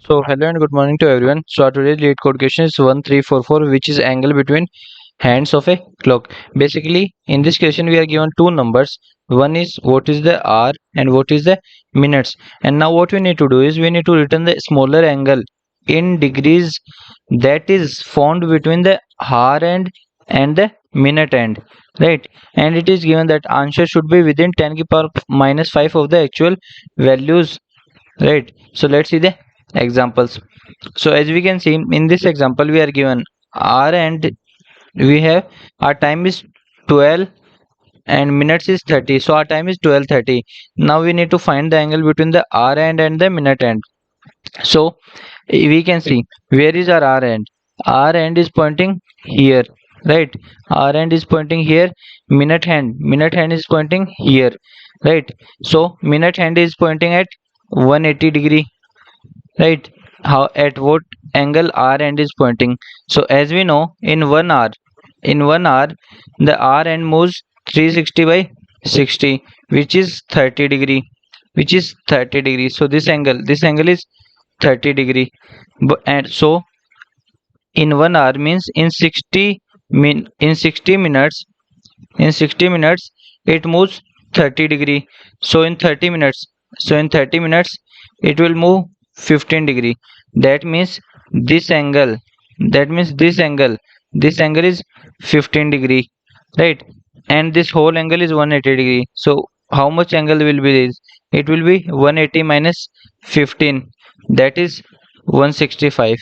So hello and good morning to everyone. So our today's lead code question is 1344, which is angle between hands of a clock. Basically in this question we are given two numbers. One is what is the hour and what is the minutes. And now what we need to do is we need to return the smaller angle in degrees that is found between the hour end and the minute end, right? And it is given that answer should be within 10 to the power minus 5 of the actual values, right? So let's see the examples. So as we can see in this example we are given r and we have our time is 12 and minutes is 30. So our time is 12:30. Now we need to find the angle between the r end and the minute end. So we can see where is our r end. R end is pointing here, right? R end is pointing here. Minute hand is pointing here, right? So minute hand is pointing at 180 degree, right? How at what angle r end is pointing. So as we know in 1 hour the r end moves 360 by 60, which is 30 degree, so this angle is 30 degree. And so in 1 hour means in 60 minutes, it moves 30 degree. So in 30 minutes, it will move 15 degree. That means this angle, this angle is 15 degree, right? And this whole angle is 180 degree. So how much angle will be this? It will be 180 minus 15, that is 165.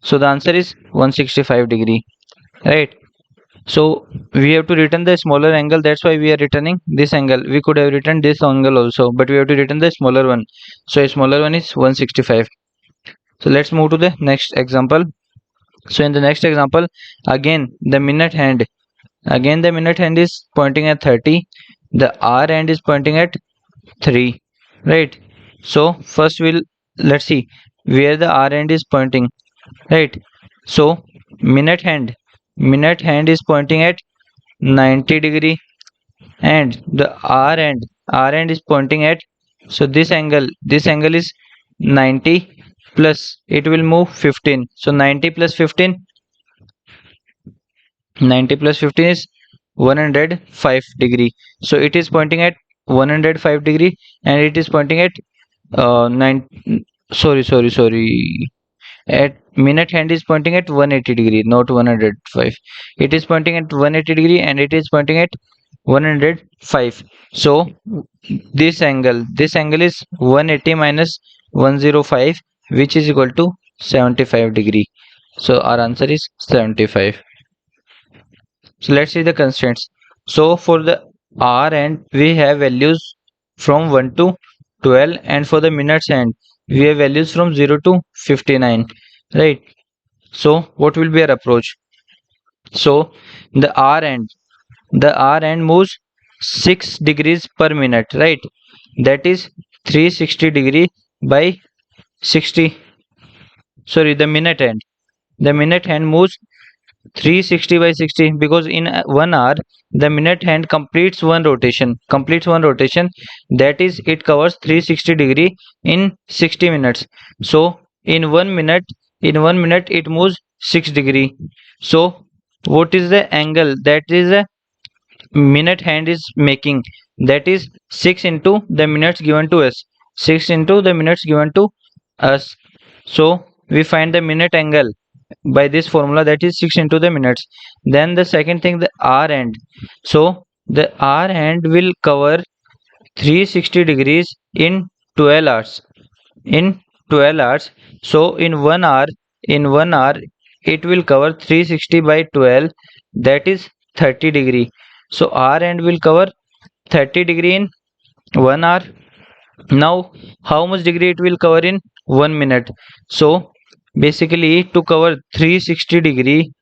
So the answer is 165 degree, right? So we have to return the smaller angle, that's why we are returning this angle. We could have written this angle also, but we have to return the smaller one. So a smaller one is 165. So let's move to the next example. So in the next example, again the minute hand is pointing at 30. The r end is pointing at 3, right? So first let's see where the r end is pointing, right? So minute hand is pointing at 90 degree, and the r end is pointing at, so this angle is 90 plus it will move 15. So 90 plus 15 is 105 degree. So it is pointing at 105 degree, and it is pointing at 9, sorry, at minute hand is pointing at 180 degree, not 105. It is pointing at 180 degree and it is pointing at 105. So this angle is 180 minus 105, which is equal to 75 degree. So our answer is 75. So let's see the constraints. So for the r end we have values from 1 to 12, and for the minutes end we have values from 0 to 59, right? So what will be our approach? So the r end moves 6 degrees per minute, right? That is 360 degree by 60. Sorry, the minute hand moves 360 by 60, because in 1 hour the minute hand completes one rotation, that is it covers 360 degree in 60 minutes. So in 1 minute it moves 6 degree. So what is the angle that is a minute hand is making? That is 6 into the minutes given to us, 6 into the minutes given to us. So we find the minute angle by this formula, that is 6 into the minutes. Then the second thing, the r end. So the r end will cover 360 degrees in 12 hours, in 12 hours. So in 1 hour it will cover 360 by 12, that is 30 degree. So r end will cover 30 degree in 1 hour. Now how much degree it will cover in 1 minute? So basically to cover 360 degree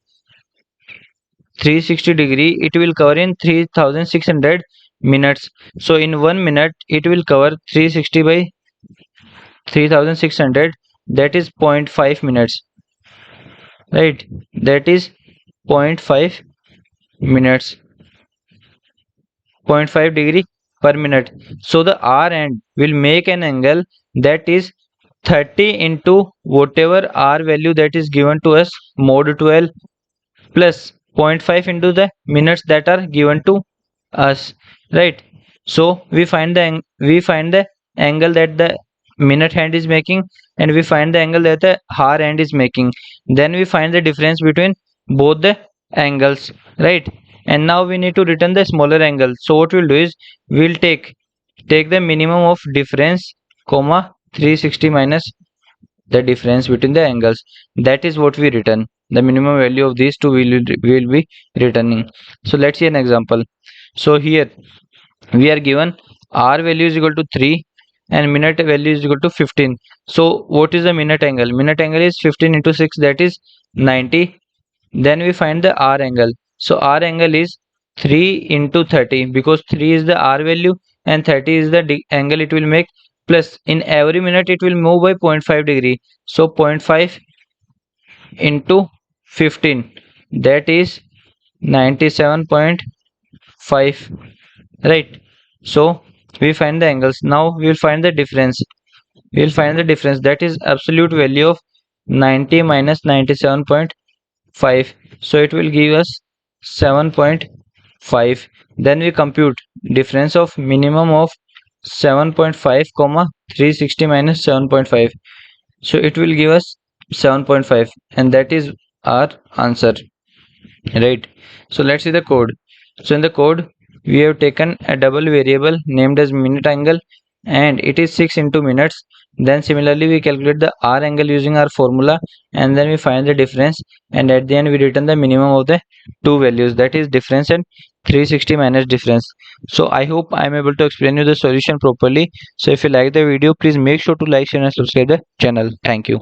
it will cover in 3600 minutes. So in 1 minute it will cover 360 by 3600, that is 0.5 minutes, right? That is 0.5 minutes, 0.5 degree per minute. So the r end will make an angle that is 30 into whatever r value that is given to us, mod 12, plus 0.5 into the minutes that are given to us, right? So we find the angle that the minute hand is making, and we find the angle that the hour hand is making. Then we find the difference between both the angles, right? And now we need to return the smaller angle. So what we'll do is we'll take the minimum of difference, comma, 360 minus the difference between the angles. That is what we return. The minimum value of these two will be returning. So let's see an example. So here we are given r value is equal to 3 and minute value is equal to 15. So what is the minute angle? Minute angle is 15 into 6, that is 90. Then we find the r angle. So r angle is 3 into 30, because 3 is the r value and 30 is the angle it will make, plus in every minute it will move by 0.5 degree. So 0.5 into 15, that is 97.5, right? So we find the angles. Now we will find the difference. We will find the difference, that is absolute value of 90 minus 97.5. So it will give us 7.5. Then we compute difference of minimum of 7.5 comma 360 minus 7.5. So it will give us 7.5, and that is our answer, right? So let's see the code. So in the code we have taken a double variable named as minute angle, and it is 6 into minutes. Then similarly we calculate the r angle using our formula, and then we find the difference, and at the end we return the minimum of the two values, that is difference and 360 minus difference. So I hope I am able to explain you the solution properly. So if you like the video, please make sure to like, share and subscribe the channel. Thank you.